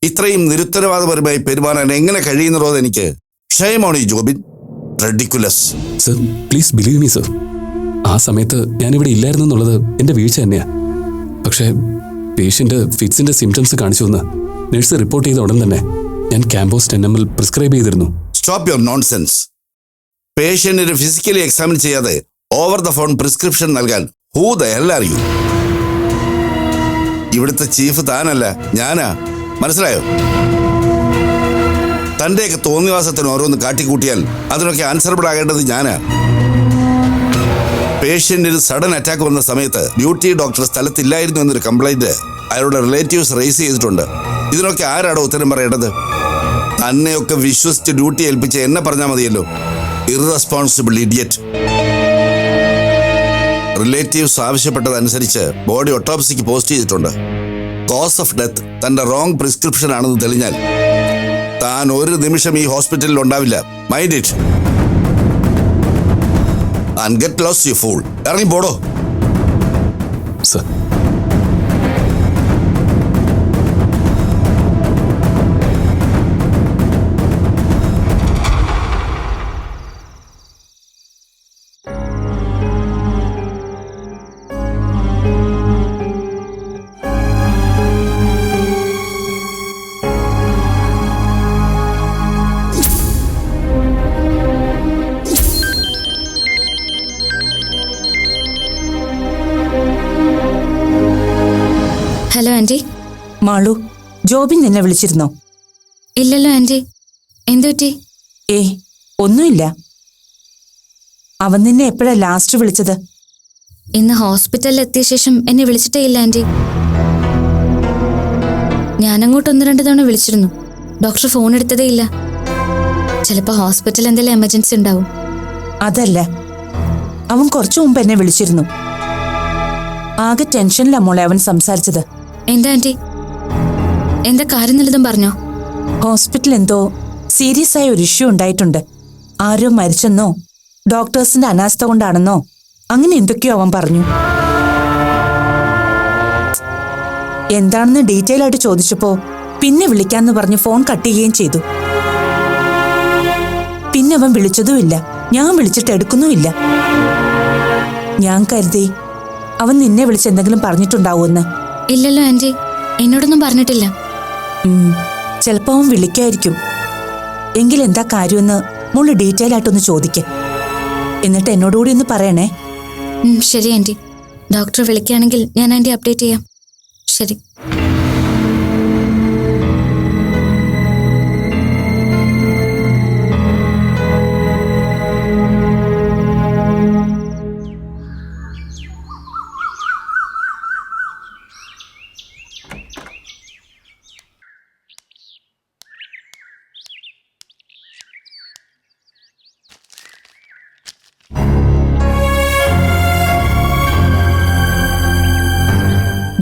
ഇത്രയും നിരുത്തരവാദപരമായി പെരുമാറാൻ എങ്ങനെ കഴിയുന്നതോ എനിക്ക് ക്ഷയമോണി Jobin. Ridiculous. Sir please believe me sir. ആ സമയത്ത് ഞാനിവിടെ ഇല്ലായിരുന്നു എന്നുള്ളത് എൻ്റെ വീഴ്ച തന്നെയാണ്. പക്ഷേ പേഷ്യൻ്റ് ഫിറ്റ്സിൻ്റെ സിംറ്റംസ് കാണിച്ചുവെന്ന് നഴ്സ് റിപ്പോർട്ട് ചെയ്ത ഉടൻ തന്നെ ഞാൻ ക്യാമ്പോസ് 10 ml പ്രിസ്ക്രൈബ് ചെയ്തിരുന്നു. Stop your nonsense. പേഷ്യന്റിന് ഫിസിക്കലി എക്സാമിൻ ചെയ്യാതെ ഓവർ ദ ഫോൺ പ്രിസ്ക്രിപ്ഷൻ നൽകാൻ who the hell are you? ഇവിടുത്തെ ചീഫ് താനല്ല, ഞാനാ. മനസ്സിലായോ? തന്റെയൊക്കെ തോന്നിവാസത്തിന് ഓരോന്ന് കാട്ടിക്കൂട്ടിയാൽ അതിനൊക്കെ ആൻസറബിൾ ആകേണ്ടത് ഞാനാ. പേഷ്യന്റിന് സഡൻ അറ്റാക്ക് വന്ന സമയത്ത് ഡ്യൂട്ടി ഡോക്ടർ സ്ഥലത്തില്ലായിരുന്നു എന്നൊരു കംപ്ലൈന്റ് അയാളുടെ റിലേറ്റീവ്സ് റേസ് ചെയ്തിട്ടുണ്ട്. ഇതിനൊക്കെ ആരാടോ ഉത്തരം പറയേണ്ടത്? തന്നെയൊക്കെ വിശ്വസിച്ച് ഡ്യൂട്ടി ഏൽപ്പിച്ച് എന്നെ പറഞ്ഞാൽ മതിയല്ലോ. Irresponsible idiot. റിലേറ്റീവ്സ് ആവശ്യപ്പെട്ടതനുസരിച്ച് ബോഡി ഒട്ടോപ്സിക്ക് പോസ്റ്റ് ചെയ്തിട്ടുണ്ട്. കോസ് ഓഫ് ഡെത്ത് തന്റെ റോങ് പ്രിസ്ക്രിപ്ഷൻ ആണെന്ന് തെളിഞ്ഞാൽ താൻ ഒരു നിമിഷം ഈ ഹോസ്പിറ്റലിൽ ഉണ്ടാവില്ല. Mind it and get lost you fool. ഇറങ്ങി പോടോ. Sir hello aunty. Malu, Jobin നിന്നെ വിളിച്ചിരുന്നോ? ഇല്ലല്ലോ ആന്റി. എന്തുപറ്റി? ഒന്നുമില്ല. അവൻ നിന്നെ എപ്പോഴാ ലാസ്റ്റ് വിളിച്ചത്? ഇന്ന് ഹോസ്പിറ്റലിൽ എത്തിയ ശേഷം എന്നെ വിളിച്ചിട്ടേ ഇല്ല ആന്റി. ഞാനങ്ങോട്ട് 1-2 തവണ വിളിച്ചിരുന്നു. ഡോക്ടർ ഫോൺ എടുത്തതേ ഇല്ല. ചിലപ്പോൾ ഹോസ്പിറ്റലിൽ എന്തെങ്കിലും എമർജൻസി ഉണ്ടാവും. അതല്ല, അവൻ കുറച്ചു മുമ്പ് എന്നെ വിളിച്ചിരുന്നു. ആകെ ടെൻഷനിലാ മോളെ അവൻ സംസാരിച്ചത്. എന്താ ആന്റി? എന്താ കാര്യം നല്ലതും പറഞ്ഞോ? ഹോസ്പിറ്റൽ എന്തോ സീരിയസ് ആയ ഒരു ഇഷ്യൂ ഉണ്ടായിട്ടുണ്ട്. ആരോ മരിച്ചെന്നോ ഡോക്ടേഴ്സിന്റെ അനാസ്ഥ കൊണ്ടാണെന്നോ അങ്ങനെ എന്തൊക്കെയോ അവൻ പറഞ്ഞു. എന്താണെന്ന് ഡീറ്റെയിൽ ആയിട്ട് ചോദിച്ചപ്പോ പിന്നെ വിളിക്കാന്ന് പറഞ്ഞ് ഫോൺ കട്ട് ചെയ്യുകയും ചെയ്തു. പിന്നെ അവൻ വിളിച്ചതുമില്ല, ഞാൻ വിളിച്ചിട്ട് എടുക്കുന്നുമില്ല. ഞാൻ കരുതി അവൻ നിന്നെ വിളിച്ച് എന്തെങ്കിലും പറഞ്ഞിട്ടുണ്ടാവുമെന്ന്. ഇല്ലല്ലോ ആന്റി, എന്നോടൊന്നും പറഞ്ഞിട്ടില്ല. ചിലപ്പോ അവൻ വിളിക്കായിരിക്കും. എങ്കിലെന്താ കാര്യമെന്ന് മോള് ഡീറ്റെയിൽ ആയിട്ടൊന്ന് ചോദിക്ക. എന്നിട്ട് എന്നോടുകൂടി ഒന്ന് പറയണേ. ശരി ആന്റി. ഡോക്ടർ വിളിക്കുകയാണെങ്കിൽ ഞാൻ ആന്റി അപ്ഡേറ്റ് ചെയ്യാം. ശരി.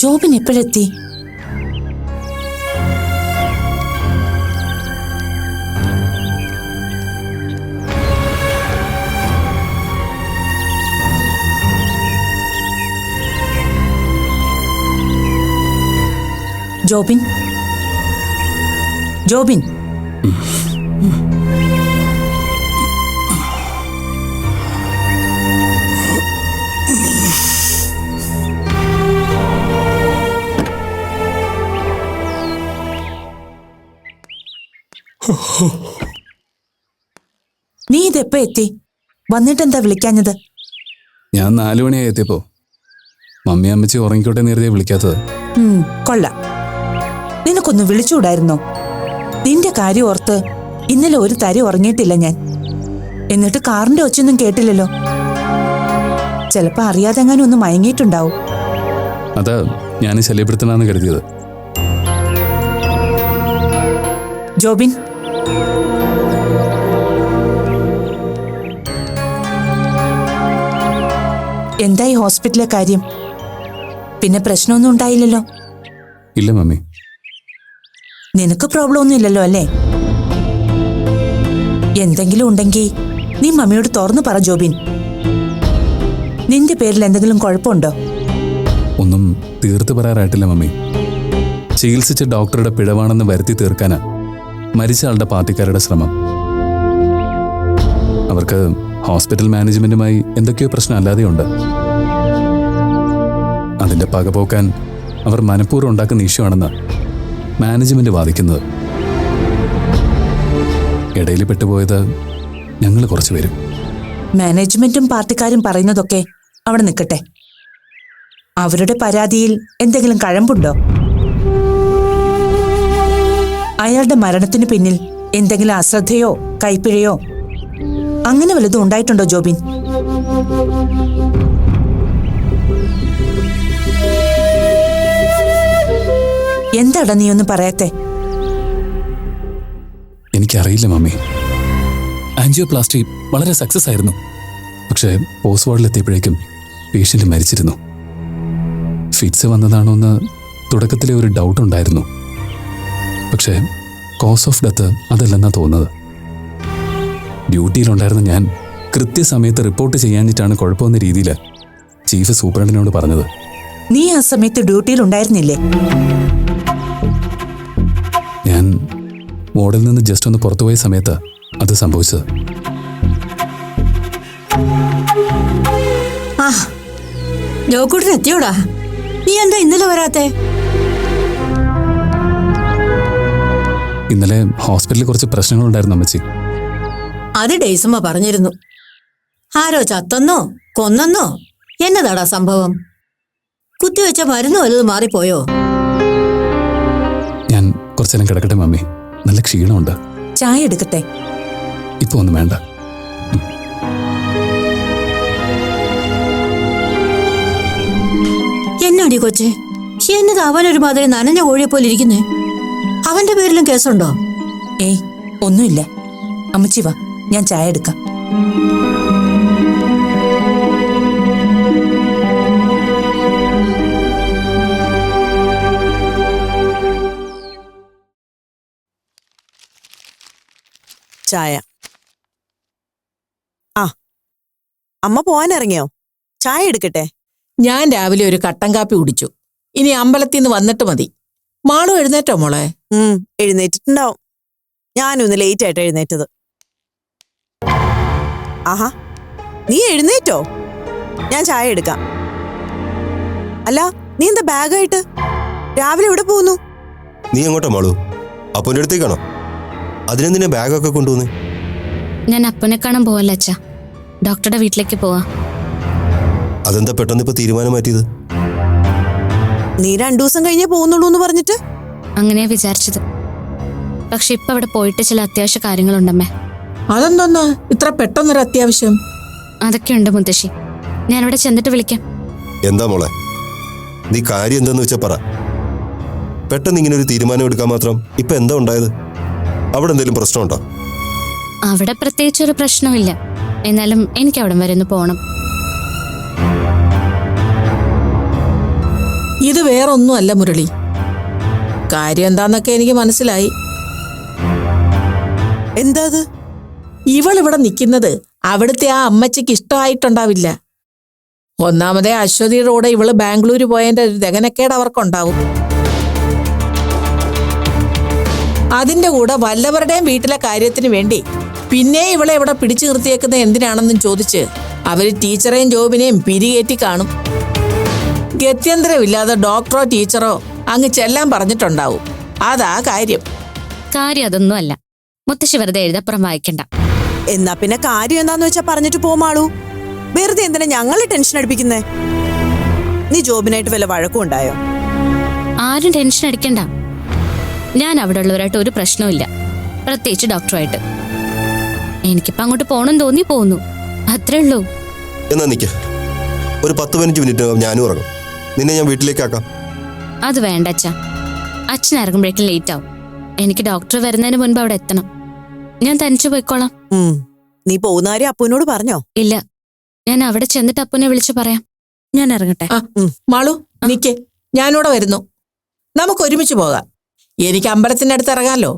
ജോബിൻ എപ്പോഴെത്തി? ജോബിൻ, ജോബിൻ. നീ ഇതെപ്പോ എത്തി? വന്നിട്ടെന്താ വിളിക്കാഞ്ഞത്? ഞാൻ 4 മണിയായി എത്തിയപ്പോ. മമ്മി അമ്മച്ചി ഉറങ്ങിക്കോട്ടെ നേരത്തെ വിളിക്കാത്തത്. കൊള്ളാം. നിനക്കൊന്ന് വിളിച്ചുകൂടായിരുന്നോ? നിന്റെ കാര്യം ഓർത്ത് ഇന്നലെ ഒരു തരി ഉറങ്ങിയിട്ടില്ല ഞാൻ. എന്നിട്ട് കാറിന്റെ ഒച്ചയൊന്നും കേട്ടില്ലല്ലോ. ചിലപ്പോ അറിയാതെങ്ങാനും ഒന്ന് മയങ്ങിയിട്ടുണ്ടാവും. അതാ ഞാൻ ശല്യപ്പെടുത്തണമെന്ന് കരുതിയത്. ജോബിൻ, എന്തായി ഹോസ്പിറ്റലിലെ കാര്യം? പിന്നെ പ്രശ്നമൊന്നും ഉണ്ടായില്ലല്ലോ? ഇല്ല മമ്മി. നിനക്ക് പ്രോബ്ലം ഒന്നും ഇല്ലല്ലോ അല്ലേ? എന്തെങ്കിലും ഉണ്ടെങ്കിൽ നീ മമ്മിയോട് തുറന്നു പറ ജോബിൻ. നിന്റെ പേരിൽ എന്തെങ്കിലും കുഴപ്പമുണ്ടോ? ഒന്നും തീർത്ത് പറയാറായിട്ടില്ല മമ്മി. ചികിത്സിച്ച ഡോക്ടറുടെ പിഴവാണെന്ന് വരുത്തി തീർക്കാനാ മരിച്ച ആളുടെ പാർട്ടിക്കാരുടെ ശ്രമം. അവർക്ക് ഹോസ്പിറ്റൽ മാനേജ്മെന്റുമായി എന്തൊക്കെയോ പ്രശ്നം അല്ലാതെയുണ്ട്. അതിന്റെ പകപോക്കാൻ അവർ മനഃപൂർവ്വം ഉണ്ടാക്കുന്ന ഇഷ്യൂ ആണെന്ന് മാനേജ്മെന്റ് വാദിക്കുന്നത്. ഇടയിൽ പെട്ടുപോയത് ഞങ്ങൾ കുറച്ചുപേരും. മാനേജ്മെന്റും പാർട്ടിക്കാരും പറയുന്നതൊക്കെ അവിടെ നിൽക്കട്ടെ. അവരുടെ പരാതിയിൽ എന്തെങ്കിലും കഴമ്പുണ്ടോ? അയാളുടെ മരണത്തിനു പിന്നിൽ എന്തെങ്കിലും അശ്രദ്ധയോ കൈപ്പിഴയോ അങ്ങനെ വല്ലതും ഉണ്ടായിട്ടുണ്ടോ ജോബിൻ? എന്താടാ നീ ഒന്നും പറയാത്തെ? എനിക്കറിയില്ല മമ്മി. ആൻജിയോപ്ലാസ്റ്റി വളരെ സക്സസ് ആയിരുന്നു. പക്ഷേ പോസ്റ്റ് വാർഡിലെത്തിയപ്പോഴേക്കും പേഷ്യന്റ് മരിച്ചിരുന്നു. ഫിറ്റ്സ് വന്നതാണോ എന്ന് തുടക്കത്തിലെ ഒരു ഡൗട്ട് ഉണ്ടായിരുന്നു. പക്ഷേ കോസ് ഓഫ് ഡെത്ത് അതല്ലെന്നാ തോന്നുന്നത്. ഡ്യൂട്ടിയിലുണ്ടായിരുന്ന ഞാൻ കൃത്യസമയത്ത് റിപ്പോർട്ട് ചെയ്യാഞ്ഞിട്ടാണ് കുഴപ്പമെന്ന രീതിയിൽ ചീഫ് സൂപ്രണ്ടിനോട് പറഞ്ഞത്. നീ ആ സമയത്ത് ഡ്യൂട്ടിയിൽ ഉണ്ടായിരുന്നില്ലേ? ഞാൻ വാർഡിൽ നിന്ന് ജസ്റ്റ് ഒന്ന് പുറത്തുപോയ സമയത്ത് അത് സംഭവിച്ചത്. ആ ജോക്കൂട്ടൻ എത്തിയോടാ? നീ എന്താ ഇന്നലെ വരാത്തെ? ഇന്നലെ ഹോസ്പിറ്റലിൽ കുറച്ച് പ്രശ്നങ്ങളുണ്ടായിരുന്നു അമ്മച്ചി. അത് ഡേയ്സമ്മ പറഞ്ഞിരുന്നു. ആരോ ചത്തെന്നോ കൊന്നെന്നോ എന്നതാടാ സംഭവം? കുത്തിവെച്ച മരുന്ന് വലുത് മാറിപ്പോയോ? ഞാൻ കുറച്ചേരം കിടക്കട്ടെ മമ്മി, നല്ല ക്ഷീണമുണ്ട്. ചായ എടുക്കട്ടെ? ഇപ്പൊ ഒന്നും വേണ്ട. എന്നാടി കൊച്ചെ, എന്നത് അവനൊരു മാതിരി നനഞ്ഞ കോഴിയെ പോലെ ഇരിക്കുന്നേ. അവന്റെ പേരിലും കേസുണ്ടോ? ഏയ് ഒന്നുമില്ല. അമ്മച്ചി വാ, ഞാൻ ചായ എടുക്കാം. ചായ. ആ അമ്മ പോവാനിറങ്ങിയോ? ചായ എടുക്കട്ടെ? ഞാൻ രാവിലെ ഒരു കട്ടൻ കാപ്പി കുടിച്ചു. ഇനി അമ്പലത്തിൽ നിന്ന് വന്നിട്ട് മതി. മാളു എഴുന്നേറ്റോ മോളെ? എഴുന്നേറ്റിട്ടുണ്ടാവും. ഞാനൊന്ന് ലേറ്റ് ആയിട്ട് എഴുന്നേറ്റത്. ആഹാ, നീ എഴുന്നേറ്റോ? ഞാൻ ചായ എടുക്കാം. അല്ല, നീ എന്താ ബാഗായിട്ട് രാവിലെ എവിടെ പോകുന്നു? നീ എങ്ങോട്ടാ മാളു? അപ്പൻ്റെ അടുത്തേക്കാണോ? അതിനെന്തിനാ ബാഗൊക്കെ കൊണ്ടുവന്ന്? ഞാൻ അപ്പനെ കാണാൻ പോവല്ല അച്ഛാ, ഡോക്ടറുടെ വീട്ടിലേക്ക് പോവാ. അതെന്താ പെട്ടെന്ന് ഇപ്പൊ തീരുമാനം മാറ്റിയത്? നീ 2 ദിവസം കഴിഞ്ഞേ പോകുന്നുള്ളൂ എന്ന് പറഞ്ഞിട്ട്. അങ്ങനെയാ വിചാരിച്ചത്. പക്ഷെ ഇപ്പൊ അവിടെ പോയിട്ട് ചില അത്യാവശ്യ കാര്യങ്ങളുണ്ടമ്മേ. അതെന്തോന്ന് ഇത്ര പെട്ടെന്നൊരു അത്യാവശ്യം? അതൊക്കെയുണ്ട് മുത്തശ്ശി, ഞാനിവിടെ ചെന്നിട്ട് വിളിക്കാം. എന്താ മോളെ, നീ കാര്യം എന്താന്ന് വെച്ചാ പറ. പെട്ടെന്ന് ഇങ്ങനെ ഒരു തീരുമാനം എടുക്കാൻ മാത്രം ഇപ്പൊ എന്താ ഉണ്ടായത്? അവിടെ എന്തെങ്കിലും പ്രശ്നമുണ്ടോ? അവിടെ പ്രത്യേകിച്ചൊരു പ്രശ്നമില്ല. എന്നാലും എനിക്ക് അവിടെ വരെ ഒന്ന് പോണം. ഇത് വേറൊന്നും അല്ല മുരളി. കാര്യം എന്താന്നൊക്കെ എനിക്ക് മനസ്സിലായി. എന്താ അത്? ഇവളിവിടെ നിൽക്കുന്നത് അവിടുത്തെ ആ അമ്മച്ചിക്ക് ഇഷ്ടമായിട്ടുണ്ടാവില്ല. ഒന്നാമതേ അശ്വതിയുടെ കൂടെ ഇവള് ബാംഗ്ലൂര് പോയതിന്റെ ഒരു ദഹനക്കേട് അവർക്കുണ്ടാവും. അതിന്റെ കൂടെ വല്ലവരുടെയും വീട്ടിലെ കാര്യത്തിന് വേണ്ടി പിന്നെ ഇവളെ ഇവിടെ പിടിച്ചു നിർത്തിയേക്കുന്നത് എന്തിനാണെന്നും ചോദിച്ച് അവര് ടീച്ചറേയും ജോബിനെയും പിരികേറ്റി കാണും. ഗത്യന്തരമില്ലാതെ ഡോക്ടറോ ടീച്ചറോ അങ്ങ് ചെല്ലാൻ പറഞ്ഞിട്ടുണ്ടാവും. അതാ കാര്യം. കാര്യം അതൊന്നും അല്ല. മുത്തശ്ശി വെറുതെ എഴുതപ്പുറം വായിക്കണ്ട. എന്നാ പിന്നെ കാര്യം എന്താന്ന് വെച്ചാ പറഞ്ഞിട്ട് പോമാളൂ. വെറുതെ എന്തിനാ ഞങ്ങളെ ടെൻഷൻ അടിപ്പിക്കുന്നേ? നീ ജോബിനായിട്ട് വല്ല വഴക്കും ഉണ്ടായോ? ആരും ടെൻഷൻ അടിക്കണ്ട. ഞാൻ അവിടെ ഉള്ളവരായിട്ട് ഒരു പ്രശ്നവുമില്ല, പ്രത്യേകിച്ച് ഡോക്ടറുമായിട്ട്. എനിക്കിപ്പോ അങ്ങോട്ട് പോകണം തോന്നി പോകുന്നു, അത്രേ ഉള്ളൂ. എന്നാ നിക്ക, ഒരു 10-15 മിനിറ്റ് ഞാനും ഇറങ്ങും. നിന്നെ ഞാൻ വീട്ടിലേക്ക് ആക്കാം. അത് വേണ്ട അച്ഛാ, അച്ഛൻ ഇറങ്ങുമ്പോഴേക്കും ലേറ്റ് ആവും. എനിക്ക് ഡോക്ടർ വരുന്നതിന് മുൻപ് അവിടെ എത്തണം. ഞാൻ തനിച്ചു പോയിക്കോളാം. നീ പോകുന്ന കാര്യം അപ്പുവിനോട് പറഞ്ഞോ? ഇല്ല, ഞാൻ അവിടെ ചെന്നിട്ട് അപ്പുനെ വിളിച്ചു പറയാം. ഞാൻ ഇറങ്ങട്ടെ. മാളു നിക്കേ, ഞാനിവിടെ വരുന്നു. നമുക്ക് ഒരുമിച്ച് പോകാം. എനിക്ക് അമ്പലത്തിന്റെ അടുത്ത് ഇറങ്ങാലോ.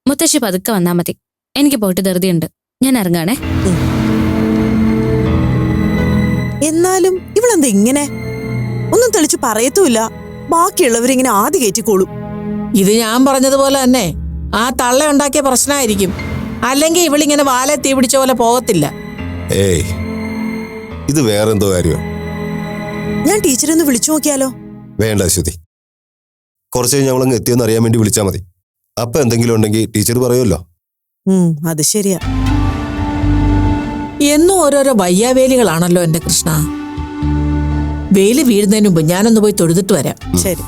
മുത്തശ്ശി പതുക്കെ വന്നാ മതി. എനിക്ക് പോയിട്ട് ധൃതിയുണ്ട്. ഞാൻ ഇറങ്ങാണേ. എന്നാലും ഇവളെന്താ ഇങ്ങനെ? ഒന്നും തെളിച്ച് പറയത്തുമില്ല. ബാക്കിയുള്ളവരിങ്ങനെ ആദ്യ കയറ്റിക്കോളും. ഇത് ഞാൻ പറഞ്ഞതുപോലെ തന്നെ ആ തള്ള ഉണ്ടാക്കിയ പ്രശ്നമായിരിക്കും. അല്ലെങ്കിൽ ഇവളിങ്ങനെ വാലെ തീ പിടിച്ച പോലെ പോകത്തില്ല. ഏയ്, ഇത് വേറെന്തോ കാര്യമാണ്. ഞാൻ ടീച്ചറെ ഒന്ന് വിളിച്ചു നോക്കിയാലോ? വേണ്ട അശ്വതി, കുറച്ച് കഴിഞ്ഞ് ഞങ്ങളങ്ങ് എത്തിയെന്ന് അറിയാൻ വേണ്ടി വിളിച്ചാൽ മതി. അപ്പൊ എന്തെങ്കിലും ഉണ്ടെങ്കിൽ ടീച്ചർ പറയുമല്ലോ. അത് ശരിയാ. എന്നും ഓരോരോ വയ്യാവേലികളാണല്ലോ എന്റെ കൃഷ്ണ. വെയില് വീഴുന്നതിന് മുമ്പ് ഞാനൊന്ന് പോയി തൊഴുതിട്ട് വരാം. ശരി.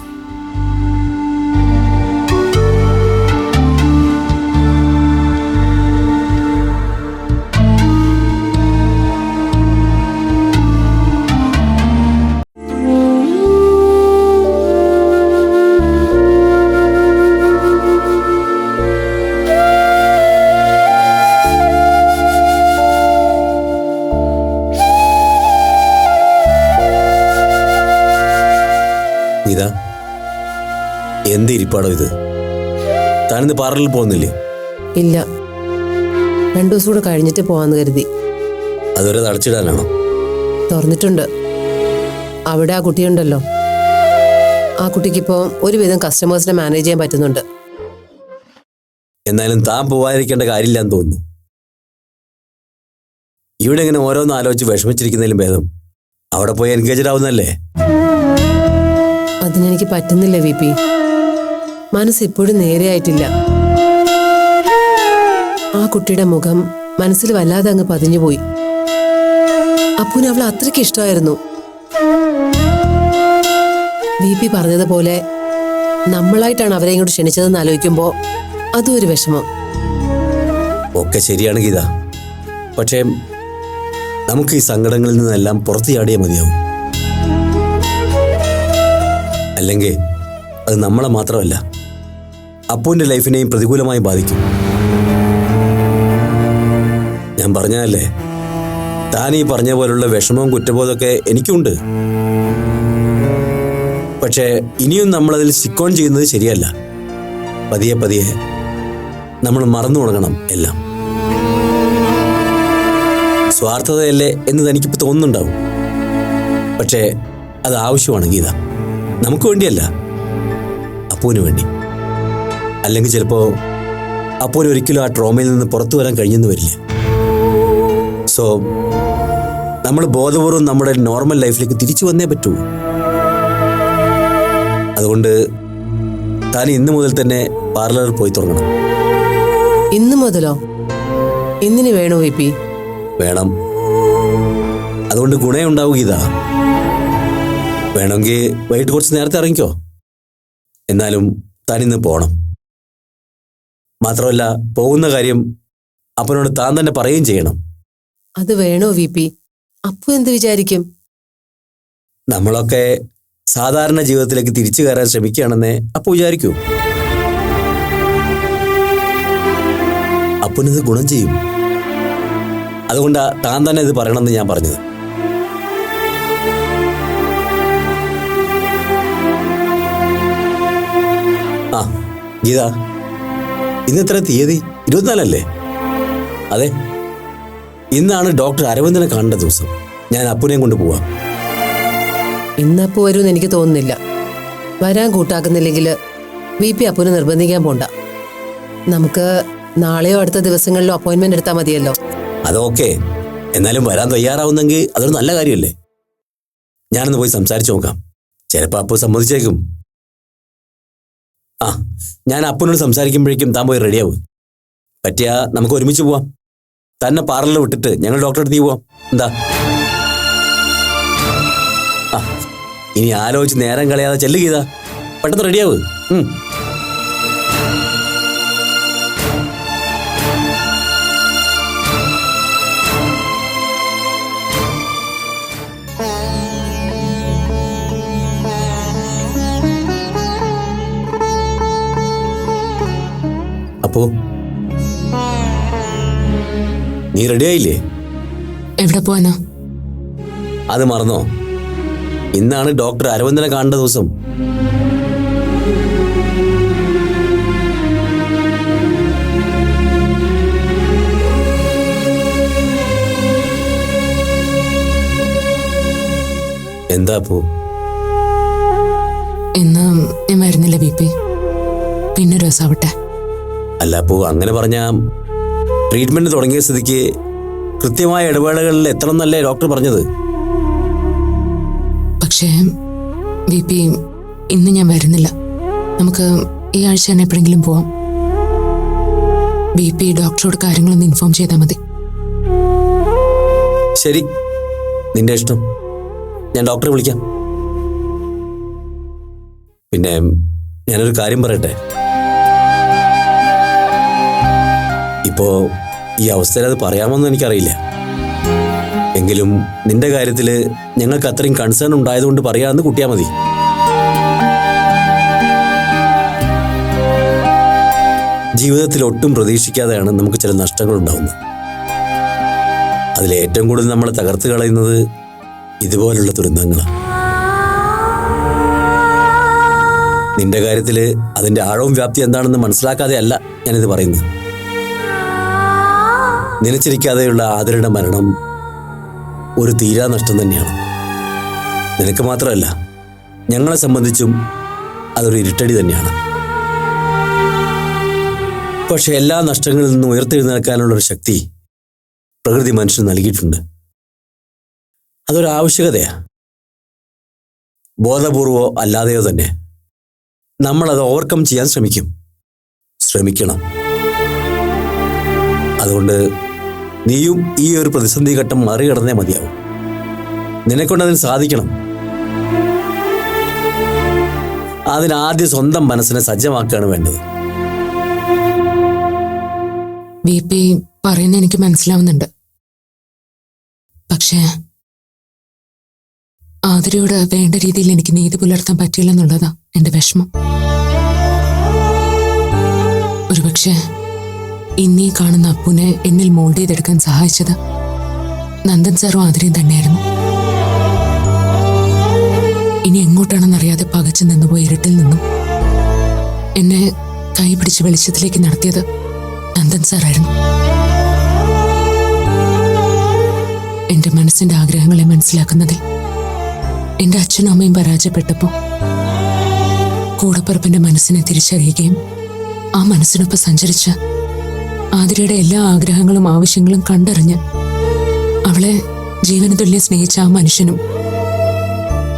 ഇതാ എന്ത് ഇരിപ്പാടോ ഇത്? താനിന്ന് പാർലറിൽ പോകുന്നില്ലേ? ഇല്ല, 2 ദിവസം കൂടെ കഴിഞ്ഞിട്ട് പോവാന്ന് കരുതി. അതുവരെ അടച്ചിടാനാണോ? തുറന്നിട്ടുണ്ട്. അവിടെ ആ കുട്ടിയുണ്ടല്ലോ, ആ കുട്ടിക്കിപ്പോൾ ഒരുവിധം കസ്റ്റമേഴ്സിനെ മാനേജ് ചെയ്യാൻ പറ്റുന്നുണ്ട്. എന്നാലും താൻ പോവാതിരിക്കേണ്ട കാര്യമില്ലാന്ന് തോന്നുന്നു. ഇവിടെ ഇങ്ങനെ ഓരോന്ന് ആലോചിച്ച് വിഷമിച്ചിരിക്കുന്നതിലും ഭേദം അവിടെ പോയി എൻഗേജഡ് ആവുന്നല്ലേ? അതിനെനിക്ക് പറ്റുന്നില്ല വി പി. മനസ്സിപ്പോഴും നേരെയായിട്ടില്ല. ആ കുട്ടിയുടെ മുഖം മനസ്സിൽ വല്ലാതെ അങ്ങ് പതിഞ്ഞുപോയി. അപ്പൂന് അവളെ അത്രയ്ക്ക് ഇഷ്ടമായിരുന്നു. വി പി പറഞ്ഞതുപോലെ നമ്മളായിട്ടാണ് അവരെ ഇങ്ങോട്ട് ക്ഷണിച്ചതെന്ന് ആലോചിക്കുമ്പോൾ അതും ഒരു വിഷമം. ഒക്കെ ശരിയാണ് ഗീത, പക്ഷേ നമുക്ക് ഈ സങ്കടങ്ങളിൽ നിന്നെല്ലാം പുറത്തു ചാടിയേ മതിയാവും. അല്ലെങ്കിൽ അത് നമ്മളെ മാത്രമല്ല, അപ്പൂന്റെ ലൈഫിനെയും പ്രതികൂലമായി ബാധിക്കും. ഞാൻ പറഞ്ഞതല്ലേ, താൻ ഈ പറഞ്ഞ പോലുള്ള വിഷമവും കുറ്റബോധമൊക്കെ എനിക്കുണ്ട്. പക്ഷേ ഇനിയും നമ്മളതിൽ സ്റ്റിക്ക് ഓൺ ചെയ്യുന്നത് ശരിയല്ല. പതിയെ പതിയെ നമ്മൾ മറന്നു തുടങ്ങണം എല്ലാം. സ്വാർത്ഥതയല്ലേ എന്ന് തനിക്കിപ്പോൾ തോന്നുന്നുണ്ടാവും, പക്ഷേ അത് ആവശ്യമാണ് ഗീത. നമുക്ക് വേണ്ടിയല്ല, അപ്പൂന് വേണ്ടി. അല്ലെങ്കിൽ ചിലപ്പോൾ അപ്പൂന് ഒരിക്കലും ആ ട്രോമയിൽ നിന്ന് പുറത്തു വരാൻ കഴിഞ്ഞെന്ന് വരില്ല. സോ നമ്മൾ ബോധപൂർവം നമ്മുടെ നോർമൽ ലൈഫിലേക്ക് തിരിച്ചു വന്നേ പറ്റൂ. അതുകൊണ്ട് താൻ ഇന്ന് മുതൽ തന്നെ പാർലറിൽ പോയി തുടങ്ങണം. ഇന്ന് മുതലോ? ഇന്നിന് വേണോ വി പി? വേണം. അതുകൊണ്ട് ഗുണേ ഉണ്ടാവുക ഇതാ. വേണമെങ്കിൽ വൈകിട്ട് കുറച്ച് നേരത്തെ ഇറങ്ങിക്കോ. എന്നാലും താൻ ഇന്ന് പോണം. മാത്രമല്ല, പോകുന്ന കാര്യം അപ്പനോട് താൻ തന്നെ പറയുകയും ചെയ്യണം. അത് വേണോ വി പി? അപ്പു എന്ത് വിചാരിക്കും? നമ്മളൊക്കെ സാധാരണ ജീവിതത്തിലേക്ക് തിരിച്ചു കയറാൻ ശ്രമിക്കുകയാണെന്നേ അപ്പു വിചാരിക്കൂ. അപ്പനിത് ഗുണം ചെയ്യും. അതുകൊണ്ടാ താൻ തന്നെ ഇത് പറയണമെന്ന് ഞാൻ പറഞ്ഞത്. ആ ഗീത, ഇന്ന് എത്ര തീയതി? 24 അതെ, ഇന്നാണ് ഡോക്ടർ അരവിന്ദനെ കാണേണ്ട ദിവസം. ഞാൻ അപ്പുനെയും കൊണ്ട് പോവാം. ഇന്നപ്പു വരുമെന്ന് എനിക്ക് തോന്നുന്നില്ല. വരാൻ കൂട്ടാക്കുന്നില്ലെങ്കിൽ വി പി അപ്പുനെ നിർബന്ധിക്കാൻ പോണ്ട. നമുക്ക് നാളെയോ അടുത്ത ദിവസങ്ങളിലോ അപ്പോയിന്റ്മെന്റ് എടുത്താൽ മതിയല്ലോ. അതൊക്കെ, എന്നാലും വരാൻ തയ്യാറാവുന്നെങ്കിൽ അതൊരു നല്ല കാര്യമല്ലേ? ഞാനൊന്ന് പോയി സംസാരിച്ചു നോക്കാം. ചിലപ്പോൾ അപ്പു സമ്മതിച്ചേക്കും. ആ, ഞാൻ അപ്പനോട് സംസാരിക്കുമ്പോഴേക്കും താൻ പോയി റെഡിയാവും. പറ്റിയാ നമുക്ക് ഒരുമിച്ച് പോവാം. തന്നെ പാർലറിൽ വിട്ടിട്ട് ഞങ്ങൾ ഡോക്ടറെ അടുത്ത് പോവാം. എന്താ? ആ, ഇനി ആലോചിച്ച് നേരം കളയാതെ ചെല്ലുകീതാ. പെട്ടെന്ന് റെഡിയാവ്. അപ്പോ നീ റെഡിയായില്ലേ? എവിടെ പോവാനാ? അത് മറന്നോ? ഇന്നാണ് ഡോക്ടർ അരവിന്ദനെ കാണേണ്ട ദിവസം. എന്താ അപ്പോ? ഇന്ന് ഞാൻ വരുന്നില്ല ബി പി. പിന്നെ ഒരു ദിവസമാവട്ടെ. അല്ല അപ്പോ അങ്ങനെ പറഞ്ഞ ട്രീറ്റ്മെന്റ് തുടങ്ങിയ സ്ഥിതിക്ക് കൃത്യമായ ഇടവേളകളിൽ എത്തണം എന്നല്ലേ ഡോക്ടർ പറഞ്ഞത്? പക്ഷേ BP, ഇന്ന് ഞാൻ വരുന്നില്ല. നമുക്ക് ഈ ആഴ്ച തന്നെ എപ്പോഴെങ്കിലും പോവാം. BP ഡോക്ടറോട് കാര്യങ്ങളൊന്ന് ഇൻഫോം ചെയ്താൽ മതി. ശരി, നിന്റെ ഇഷ്ടം. ഞാൻ ഡോക്ടറെ വിളിക്കാം. പിന്നെ ഞാനൊരു കാര്യം പറയട്ടെ. ഇപ്പോ ഈ അവസ്ഥയിൽ അത് പറയാമോന്ന് എനിക്കറിയില്ല. എങ്കിലും നിന്റെ കാര്യത്തിൽ ഞങ്ങൾക്ക് അത്രയും കൺസേൺ ഉണ്ടായതുകൊണ്ട് പറയാമെന്ന് കൂട്ടിയാൽ മതി. ജീവിതത്തിൽ ഒട്ടും പ്രതീക്ഷിക്കാതെയാണ് നമുക്ക് ചില നഷ്ടങ്ങൾ ഉണ്ടാവുന്നത്. അതിലേറ്റവും കൂടുതൽ നമ്മളെ തകർത്ത് കളയുന്നത് ഇതുപോലുള്ള ദുരന്തങ്ങളാണ്. നിന്റെ കാര്യത്തിൽ അതിന്റെ ആഴവും വ്യാപ്തി എന്താണെന്ന് മനസ്സിലാക്കാതെ അല്ല ഞാനിത് പറയുന്നത്. നനച്ചിരിക്കാതെയുള്ള ആദരയുടെ മരണം ഒരു തീരാ നഷ്ടം തന്നെയാണ്. നിനക്ക് മാത്രമല്ല, ഞങ്ങളെ സംബന്ധിച്ചും അതൊരു ഇരുട്ടടി തന്നെയാണ്. പക്ഷെ എല്ലാ നഷ്ടങ്ങളിൽ നിന്നും ഉയർത്തെഴുന്നേൽക്കാനുള്ളൊരു ശക്തി പ്രകൃതി മനുഷ്യന് നൽകിയിട്ടുണ്ട്. അതൊരു ആവശ്യകതയാണ്. ബോധപൂർവമോ അല്ലാതെയോ തന്നെ നമ്മളത് ഓവർകം ചെയ്യാൻ ശ്രമിക്കണം. അതുകൊണ്ട് നീയും ഈ ഒരു പ്രതിസന്ധി ഘട്ടം മറികടന്നേ മതിയാവും. നിനക്കൊണ്ടതിന് സാധിക്കണം. അതിനാദ്യം സ്വന്തം മനസ്സിനെ സജ്ജമാക്കുകയാണ് വേണ്ടത്. BP പറയുന്നത് എനിക്ക് മനസ്സിലാവുന്നുണ്ട്. പക്ഷേ ആതിരയോട് വേണ്ട രീതിയിൽ എനിക്ക് നീതി പുലർത്താൻ പറ്റില്ലെന്നുള്ളതാ എന്റെ വിഷമം. ഒരുപക്ഷെ ഇന്നീ കാണുന്ന അപ്പുനെ എന്നിൽ മോൾഡ് ചെയ്തെടുക്കാൻ സഹായിച്ചത് നന്ദൻ സാറും ആതിരയും തന്നെയായിരുന്നു. ഇനി എങ്ങോട്ടാണെന്നറിയാതെ പകച്ചു നിന്നുപോയി ഇരുട്ടിൽ നിന്നും എന്നെ കൈ പിടിച്ച് വെളിച്ചത്തിലേക്ക് നടത്തിയത് നന്ദൻ സാറായിരുന്നു. എന്റെ മനസ്സിന്റെ ആഗ്രഹങ്ങളെ മനസ്സിലാക്കുന്നതിൽ എന്റെ അച്ഛനും അമ്മയും പരാജയപ്പെട്ടപ്പോ കൂടപ്പിറപ്പിന്റെ മനസ്സിനെ തിരിച്ചറിയുകയും ആ മനസ്സിനൊപ്പം സഞ്ചരിച്ച് ആതിരയുടെ എല്ലാ ആഗ്രഹങ്ങളും ആവശ്യങ്ങളും കണ്ടറിഞ്ഞ് അവളെ ജീവന തുല്യം സ്നേഹിച്ച ആ മനുഷ്യനും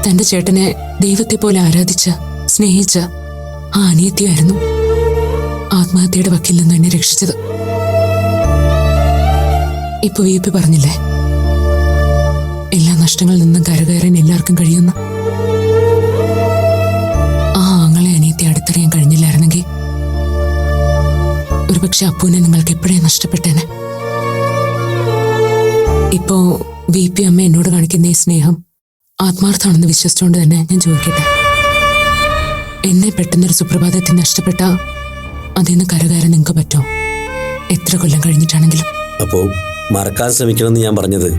തന്റെ ചേട്ടനെ ദൈവത്തെ പോലെ ആരാധിച്ച് സ്നേഹിച്ച ആ അനിയത്തിയായിരുന്നു ആത്മഹത്യയുടെ വക്കിൽ നിന്ന് എന്നെ രക്ഷിച്ചത്. ഇപ്പൊ VP പറഞ്ഞില്ലേ, എല്ലാ നഷ്ടങ്ങളിൽ നിന്നും കരകയറാൻ എല്ലാവർക്കും കഴിയുന്ന. ആ ആങ്ങളെ അനിയത്തെ അടുത്തറിയാൻ കഴിഞ്ഞില്ലായിരുന്നെങ്കിൽ ഒരുപക്ഷെ അപ്പുവിനെ നിങ്ങൾക്ക് എപ്പോഴേ നഷ്ടപ്പെട്ടേനെ. ഇപ്പോ VP അമ്മ എന്നോട് കാണിക്കുന്ന ഈ സ്നേഹം ആത്മാർത്ഥമാണെന്ന് വിശ്വസിച്ചുകൊണ്ട് തന്നെ ഞാൻ ചോദിക്കട്ടെ, എന്നെ പെട്ടെന്നൊരു സുപ്രഭാതത്തിൽ നഷ്ടപ്പെട്ട അതിന്ന് കരകയറാൻ നിങ്ങൾക്ക് പറ്റുമോ? എത്ര കൊല്ലം കഴിഞ്ഞിട്ടാണെങ്കിലും. അപ്പോ മറക്കാൻ ശ്രമിക്കണമെന്ന് ഞാൻ പറഞ്ഞത്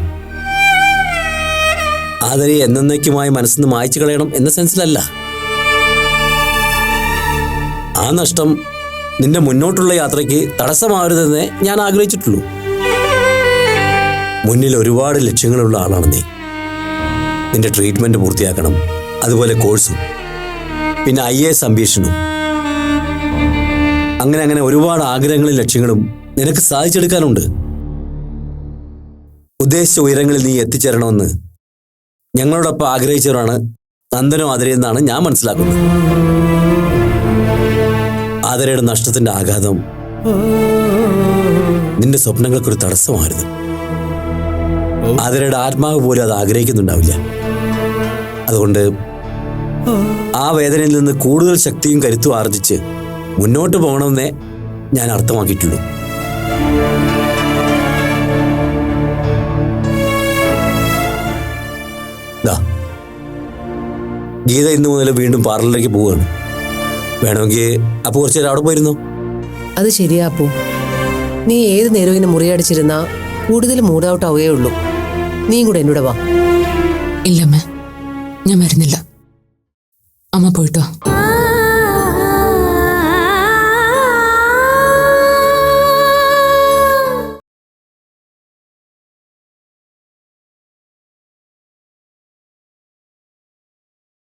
ആദരയെ എന്നേക്കുമായി മനസ്സിന്ന് മായ്ച്ചു കളയണം എന്ന സെൻസിലല്ല. ആ നഷ്ടം നിന്റെ മുന്നോട്ടുള്ള യാത്രയ്ക്ക് തടസ്സമാവരുതെന്നേ ഞാൻ ആഗ്രഹിച്ചിട്ടുള്ളൂ. മുന്നിൽ ഒരുപാട് ലക്ഷ്യങ്ങളുള്ള ആളാണ് നീ. നിന്റെ ട്രീറ്റ്മെന്റ് പൂർത്തിയാക്കണം, അതുപോലെ കോഴ്സും, പിന്നെ IAS അംബീഷനും, അങ്ങനെ ഒരുപാട് ആഗ്രഹങ്ങളും ലക്ഷ്യങ്ങളും നിനക്ക് സാധിച്ചെടുക്കാനുണ്ട്. ഉദ്ദേശിച്ച ഉയരങ്ങളിൽ നീ എത്തിച്ചേരണമെന്ന് ഞങ്ങളോടൊപ്പം ആഗ്രഹിച്ചവരാണ് നന്ദനും ആതിരയെന്നാണ് ഞാൻ മനസ്സിലാക്കുന്നത്. ആതിരയുടെ നഷ്ടത്തിന്റെ ആഘാതം നിന്റെ സ്വപ്നങ്ങൾക്കൊരു തടസ്സമായിരുന്നു. ആതിരയുടെ ആത്മാവ് പോലും അത് ആഗ്രഹിക്കുന്നുണ്ടാവില്ല. അതുകൊണ്ട് ആ വേദനയിൽ നിന്ന് കൂടുതൽ ശക്തിയും കരുത്തും ആർജിച്ച് മുന്നോട്ട് പോകണമെന്നേ ഞാൻ അർത്ഥമാക്കിയിട്ടുള്ളൂ. ഗീത ഇന്നു മുതൽ വീണ്ടും പാർലറിലേക്ക് പോവുകയാണ്. വേണമെങ്കിൽ അപ്പോൾ കുറച്ചു നേരം അവിടെ പോയിരുന്നു. അത് ശരിയാ അപ്പു. നീ ഏത് നേരം ഇങ്ങനെ മുറിയടിച്ചിരുന്നാ കൂടുതൽ മൂഡ് ഔട്ട് ആവുകയേ ഉള്ളൂ. നീ കൂടെ എന്നോട് വാ. ഇല്ലമ്മ, ഞാൻ വരുന്നില്ല. അമ്മ പോയിട്ടോ.